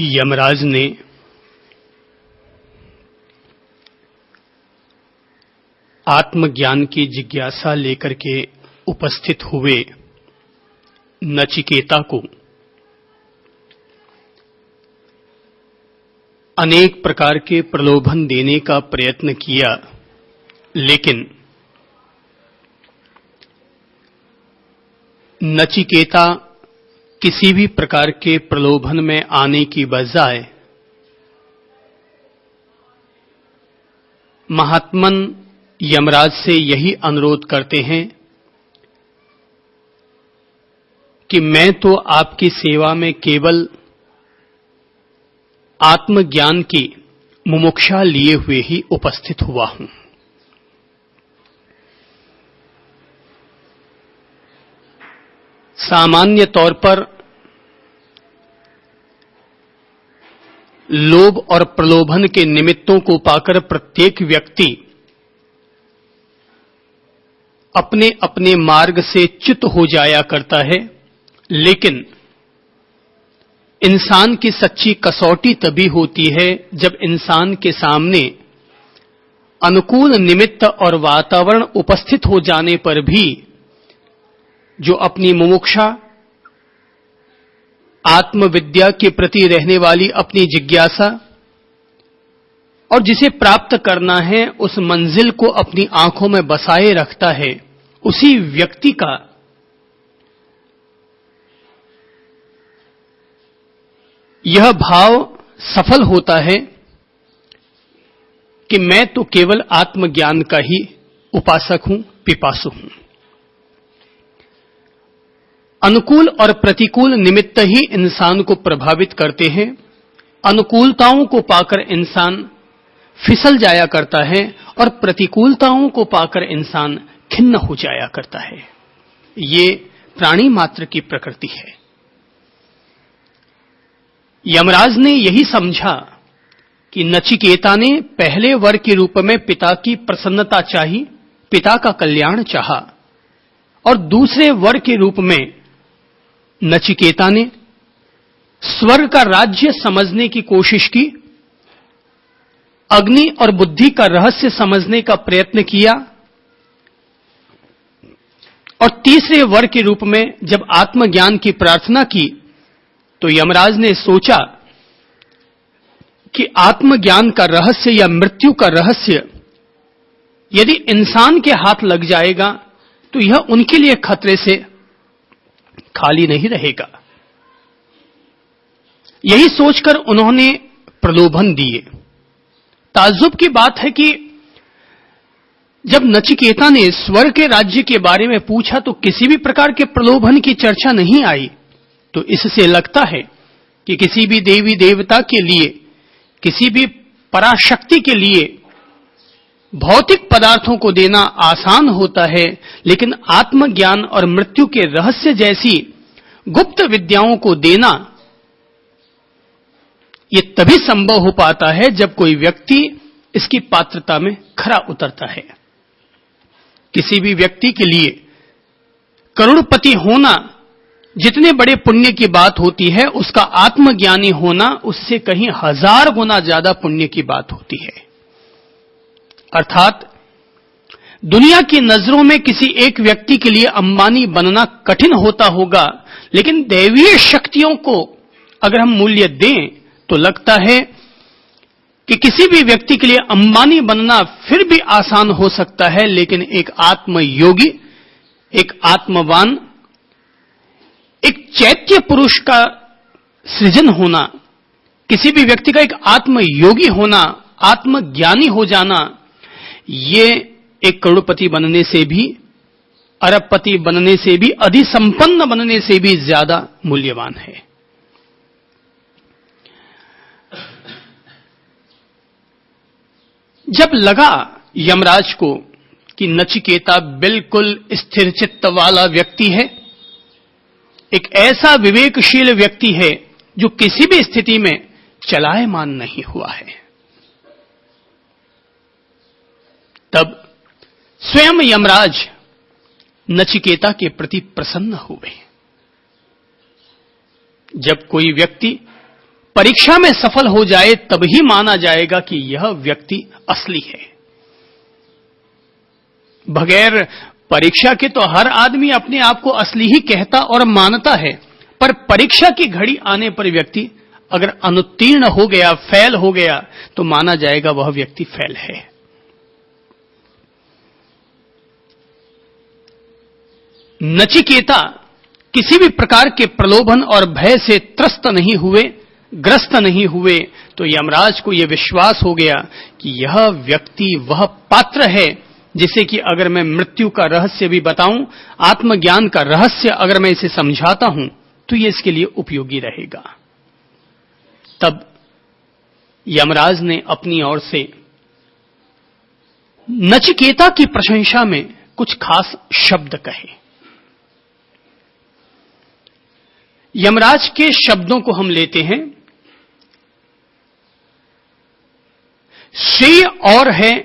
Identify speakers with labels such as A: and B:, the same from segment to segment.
A: यमराज ने आत्मज्ञान की जिज्ञासा लेकर के उपस्थित हुए नचिकेता को अनेक प्रकार के प्रलोभन देने का प्रयत्न किया, लेकिन नचिकेता किसी भी प्रकार के प्रलोभन में आने की बजाय महात्मन यमराज से यही अनुरोध करते हैं कि मैं तो आपकी सेवा में केवल आत्मज्ञान की मुमुक्षा लिए हुए ही उपस्थित हुआ हूं। सामान्य तौर पर लोभ और प्रलोभन के निमित्तों को पाकर प्रत्येक व्यक्ति अपने अपने मार्ग से च्युत हो जाया करता है, लेकिन इंसान की सच्ची कसौटी तभी होती है जब इंसान के सामने अनुकूल निमित्त और वातावरण उपस्थित हो जाने पर भी जो अपनी मुमुक्षा, आत्मविद्या के प्रति रहने वाली अपनी जिज्ञासा और जिसे प्राप्त करना है उस मंजिल को अपनी आंखों में बसाए रखता है, उसी व्यक्ति का यह भाव सफल होता है कि मैं तो केवल आत्मज्ञान का ही उपासक हूं, पिपासु हूं। अनुकूल और प्रतिकूल निमित्त ही इंसान को प्रभावित करते हैं। अनुकूलताओं को पाकर इंसान फिसल जाया करता है और प्रतिकूलताओं को पाकर इंसान खिन्न हो जाया करता है। ये प्राणी मात्र की प्रकृति है। यमराज ने यही समझा कि नचिकेता ने पहले वर के रूप में पिता की प्रसन्नता चाही, पिता का कल्याण चाहा, और दूसरे वर के रूप में नचिकेता ने स्वर्ग का राज्य समझने की कोशिश की, अग्नि और बुद्धि का रहस्य समझने का प्रयत्न किया, और तीसरे वर के रूप में जब आत्मज्ञान की प्रार्थना की तो यमराज ने सोचा कि आत्मज्ञान का रहस्य या मृत्यु का रहस्य यदि इंसान के हाथ लग जाएगा तो यह उनके लिए खतरे से खाली नहीं रहेगा। यही सोचकर उन्होंने प्रलोभन दिए। ताज्जुब की बात है कि जब नचिकेता ने स्वर्ग के राज्य के बारे में पूछा तो किसी भी प्रकार के प्रलोभन की चर्चा नहीं आई। तो इससे लगता है कि किसी भी देवी देवता के लिए, किसी भी पराशक्ति के लिए भौतिक पदार्थों को देना आसान होता है, लेकिन आत्मज्ञान और मृत्यु के रहस्य जैसी गुप्त विद्याओं को देना यह तभी संभव हो पाता है जब कोई व्यक्ति इसकी पात्रता में खरा उतरता है। किसी भी व्यक्ति के लिए करोड़पति होना जितने बड़े पुण्य की बात होती है, उसका आत्मज्ञानी होना उससे कहीं 1000 गुना ज्यादा पुण्य की बात होती है। अर्थात दुनिया की नजरों में किसी एक व्यक्ति के लिए अंबानी बनना कठिन होता होगा, लेकिन दैवीय शक्तियों को अगर हम मूल्य दें तो लगता है कि किसी भी व्यक्ति के लिए अंबानी बनना फिर भी आसान हो सकता है, लेकिन एक आत्मयोगी, एक आत्मवान, एक चैत्य पुरुष का सृजन होना, किसी भी व्यक्ति का एक आत्मयोगी होना, आत्मज्ञानी हो जाना, ये एक करोड़पति बनने से भी, अरबपति बनने से भी, अधिसंपन्न बनने से भी ज्यादा मूल्यवान है। जब लगा यमराज को कि नचिकेता बिल्कुल स्थिर चित्त वाला व्यक्ति है, एक ऐसा विवेकशील व्यक्ति है जो किसी भी स्थिति में चलायमान नहीं हुआ है, तब स्वयं यमराज नचिकेता के प्रति प्रसन्न हुए। जब कोई व्यक्ति परीक्षा में सफल हो जाए तभी माना जाएगा कि यह व्यक्ति असली है। बगैर परीक्षा के तो हर आदमी अपने आप को असली ही कहता और मानता है, पर परीक्षा की घड़ी आने पर व्यक्ति अगर अनुत्तीर्ण हो गया, फेल हो गया, तो माना जाएगा वह व्यक्ति फेल है। नचिकेता किसी भी प्रकार के प्रलोभन और भय से त्रस्त नहीं हुए, ग्रस्त नहीं हुए, तो यमराज को यह विश्वास हो गया कि यह व्यक्ति वह पात्र है जिसे कि अगर मैं मृत्यु का रहस्य भी बताऊं, आत्मज्ञान का रहस्य अगर मैं इसे समझाता हूं, तो यह इसके लिए उपयोगी रहेगा। तब यमराज ने अपनी ओर से नचिकेता की प्रशंसा में कुछ खास शब्द कहे। यमराज के शब्दों को हम लेते हैं। श्रेय और है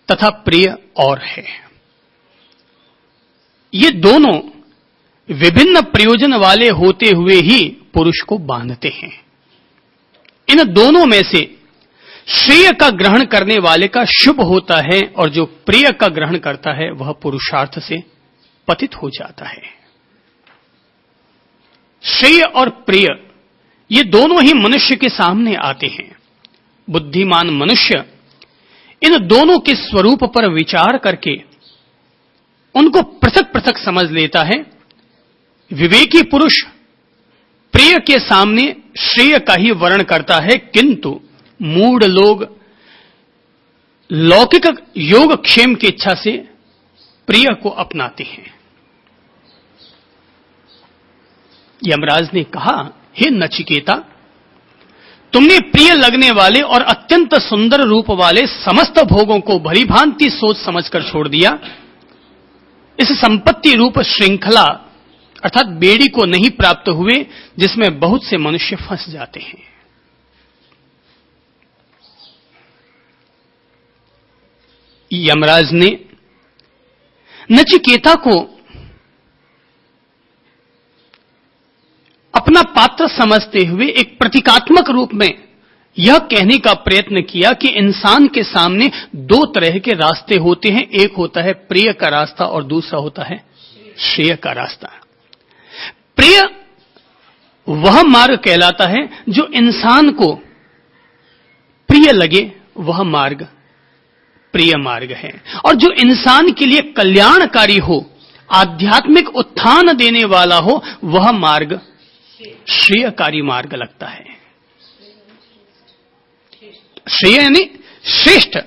A: तथा प्रिय और है। ये दोनों विभिन्न प्रयोजन वाले होते हुए ही पुरुष को बांधते हैं। इन दोनों में से श्रेय का ग्रहण करने वाले का शुभ होता है और जो प्रिय का ग्रहण करता है वह पुरुषार्थ से पतित हो जाता है। श्रेय और प्रिय ये दोनों ही मनुष्य के सामने आते हैं। बुद्धिमान मनुष्य इन दोनों के स्वरूप पर विचार करके उनको पृथक पृथक समझ लेता है। विवेकी पुरुष प्रिय के सामने श्रेय का ही वर्ण करता है, किंतु मूढ़ लोग लौकिक योगक्षेम की इच्छा से प्रिय को अपनाते हैं। यमराज ने कहा, हे नचिकेता, तुमने प्रिय लगने वाले और अत्यंत सुंदर रूप वाले समस्त भोगों को भली भांति सोच समझकर छोड़ दिया। इस संपत्ति रूप श्रृंखला अर्थात बेड़ी को नहीं प्राप्त हुए जिसमें बहुत से मनुष्य फंस जाते हैं। यमराज ने नचिकेता को अपना पात्र समझते हुए एक प्रतीकात्मक रूप में यह कहने का प्रयत्न किया कि इंसान के सामने दो तरह के रास्ते होते हैं। एक होता है प्रिय का रास्ता और दूसरा होता है श्रेय का रास्ता। प्रिय वह मार्ग कहलाता है जो इंसान को प्रिय लगे, वह मार्ग प्रिय मार्ग है। और जो इंसान के लिए कल्याणकारी हो, आध्यात्मिक उत्थान देने वाला हो, वह मार्ग श्रेयकारी मार्ग लगता है। श्रेय यानी श्रेष्ठ,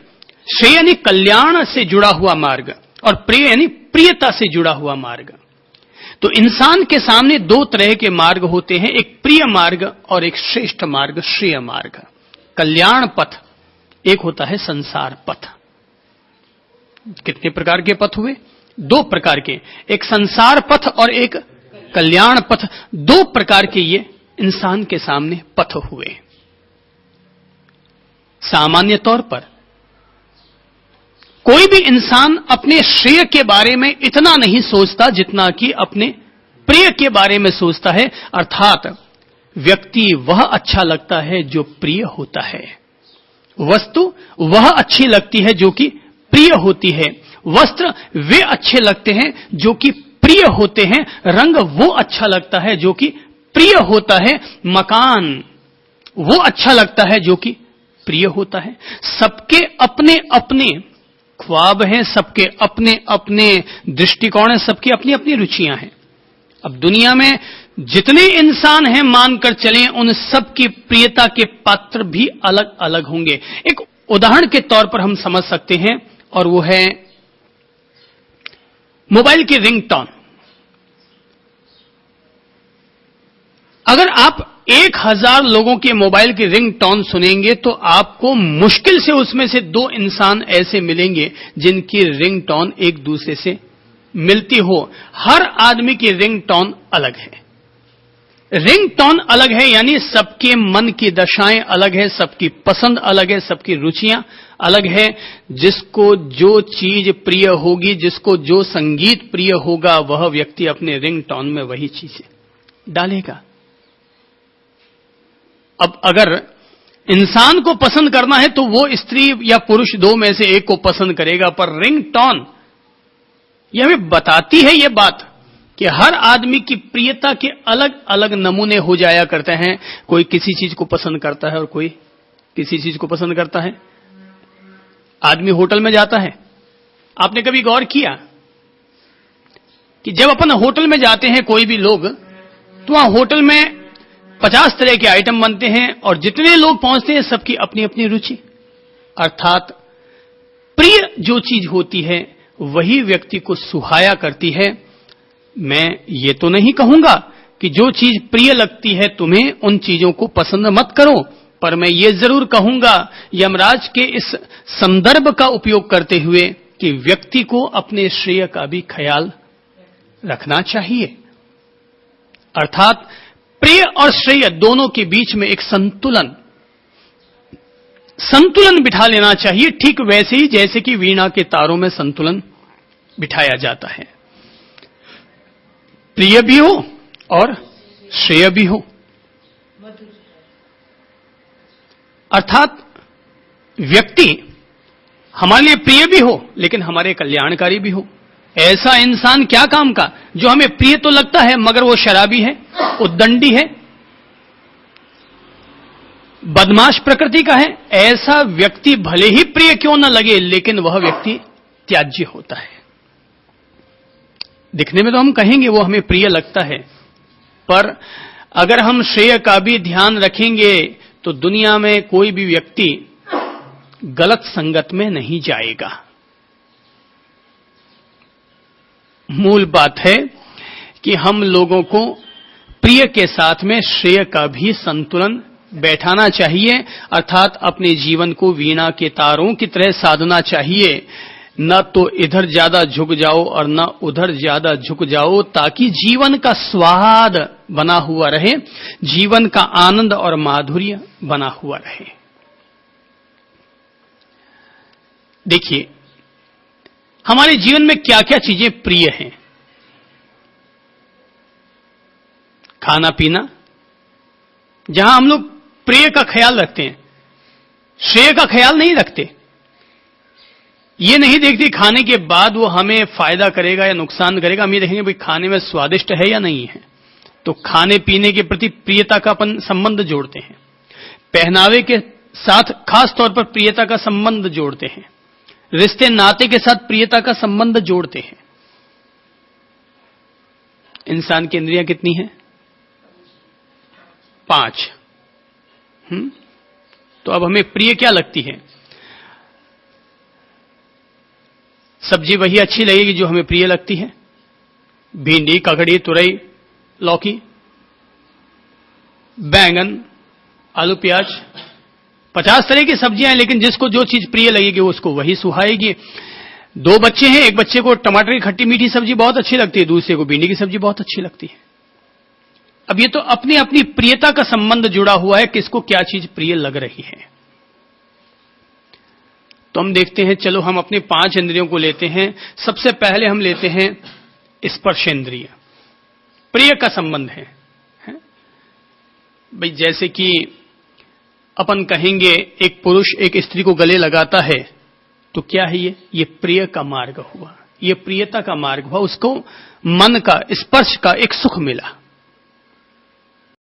A: श्रेय यानी कल्याण से जुड़ा हुआ मार्ग और प्रिय यानी प्रियता से जुड़ा हुआ मार्ग। तो इंसान के सामने दो तरह के मार्ग होते हैं, एक प्रिय मार्ग और एक श्रेष्ठ मार्ग, श्रेय मार्ग। कल्याण पथ एक होता है संसार पथ। कितने प्रकार के पथ हुए? दो प्रकार के, एक संसार पथ और एक कल्याण पथ। दो प्रकार के ये इंसान के सामने पथ हुए। सामान्य तौर पर कोई भी इंसान अपने श्रेय के बारे में इतना नहीं सोचता जितना कि अपने प्रिय के बारे में सोचता है। अर्थात व्यक्ति वह अच्छा लगता है जो प्रिय होता है, वस्तु वह अच्छी लगती है जो कि प्रिय होती है, वस्त्र वे अच्छे लगते हैं जो कि प्रिय होते हैं, रंग वो अच्छा लगता है जो कि प्रिय होता है, मकान वो अच्छा लगता है जो कि प्रिय होता है। सबके अपने अपने ख्वाब हैं, सबके अपने अपने दृष्टिकोण हैं, सबकी अपनी अपनी रुचियां हैं। अब दुनिया में जितने इंसान हैं मानकर चलें, उन सब की प्रियता के पात्र भी अलग अलग होंगे। एक उदाहरण के तौर पर हम समझ सकते हैं और वो है मोबाइल की रिंगटोन। अगर आप 1000 लोगों के मोबाइल की रिंगटोन सुनेंगे तो आपको मुश्किल से उसमें से 2 इंसान ऐसे मिलेंगे जिनकी रिंगटोन एक दूसरे से मिलती हो। हर आदमी की रिंगटोन अलग है। रिंगटोन अलग है यानी सबके मन की दशाएं अलग है, सबकी पसंद अलग है, सबकी रुचियां अलग है। जिसको जो चीज प्रिय होगी, जिसको जो संगीत प्रिय होगा, वह व्यक्ति अपने रिंगटोन में वही चीजें डालेगा। अब अगर इंसान को पसंद करना है तो वो स्त्री या पुरुष दो में से एक को पसंद करेगा, पर रिंगटोन यह हमें बताती है ये बात कि हर आदमी की प्रियता के अलग अलग नमूने हो जाया करते हैं। कोई किसी चीज को पसंद करता है और कोई किसी चीज को पसंद करता है। आदमी होटल में जाता है, आपने कभी गौर किया कि जब अपन होटल में जाते हैं कोई भी लोग, तो वहां होटल में 50 तरह के आइटम बनते हैं और जितने लोग पहुंचते हैं सबकी अपनी अपनी रुचि, अर्थात प्रिय जो चीज होती है वही व्यक्ति को सुहाया करती है। मैं ये तो नहीं कहूंगा कि जो चीज प्रिय लगती है तुम्हें उन चीजों को पसंद मत करो, पर मैं ये जरूर कहूंगा यमराज के इस संदर्भ का उपयोग करते हुए कि व्यक्ति को अपने श्रेय का भी ख्याल रखना चाहिए। अर्थात प्रिय और श्रेय दोनों के बीच में एक संतुलन बिठा लेना चाहिए, ठीक वैसे ही जैसे कि वीणा के तारों में संतुलन बिठाया जाता है। प्रिय भी हो और श्रेय भी हो, अर्थात व्यक्ति हमारे लिए प्रिय भी हो लेकिन हमारे कल्याणकारी भी हो। ऐसा इंसान क्या काम का जो हमें प्रिय तो लगता है मगर वो शराबी है, उद्दंडी है, बदमाश प्रकृति का है, ऐसा व्यक्ति भले ही प्रिय क्यों न लगे लेकिन वह व्यक्ति त्याज्य होता है। दिखने में तो हम कहेंगे वो हमें प्रिय लगता है, पर अगर हम श्रेय का भी ध्यान रखेंगे तो दुनिया में कोई भी व्यक्ति गलत संगत में नहीं जाएगा। मूल बात है कि हम लोगों को प्रिय के साथ में श्रेय का भी संतुलन बैठाना चाहिए, अर्थात अपने जीवन को वीणा के तारों की तरह साधना चाहिए। न तो इधर ज्यादा झुक जाओ और न उधर ज्यादा झुक जाओ, ताकि जीवन का स्वाद बना हुआ रहे, जीवन का आनंद और माधुर्य बना हुआ रहे। देखिए हमारे जीवन में क्या क्या चीजें प्रिय हैं। खाना पीना, जहां हम लोग प्रिय का ख्याल रखते हैं, श्रेय का ख्याल नहीं रखते। ये नहीं देखते खाने के बाद वो हमें फायदा करेगा या नुकसान करेगा, हम ये देखेंगे भाई खाने में स्वादिष्ट है या नहीं है। तो खाने पीने के प्रति प्रियता का अपन संबंध जोड़ते हैं, पहनावे के साथ खास तौर पर प्रियता का संबंध जोड़ते हैं, रिश्ते नाते के साथ प्रियता का संबंध जोड़ते हैं। इंसान की इंद्रियां कितनी हैं? 5। तो अब हमें प्रिय क्या लगती है? सब्जी वही अच्छी लगेगी जो हमें प्रिय लगती है। भिंडी, ककड़ी, तुरई, लौकी, बैंगन, आलू, प्याज, 50 तरह की सब्जियां हैं, लेकिन जिसको जो चीज प्रिय लगेगी उसको वही सुहाएगी। 2 बच्चे हैं, एक बच्चे को टमाटर की खट्टी मीठी सब्जी बहुत अच्छी लगती है, दूसरे को भिंडी की सब्जी बहुत अच्छी लगती है। अब ये तो अपनी अपनी प्रियता का संबंध जुड़ा हुआ है, किसको क्या चीज प्रिय लग रही है। तो हम देखते हैं, चलो हम अपने 5 इंद्रियों को लेते हैं। सबसे पहले हम लेते हैं स्पर्शेंद्रिय। प्रिय का संबंध है भाई, जैसे कि अपन कहेंगे एक पुरुष एक स्त्री को गले लगाता है तो क्या है ये प्रिय का मार्ग हुआ, ये प्रियता का मार्ग हुआ, उसको मन का स्पर्श का एक सुख मिला।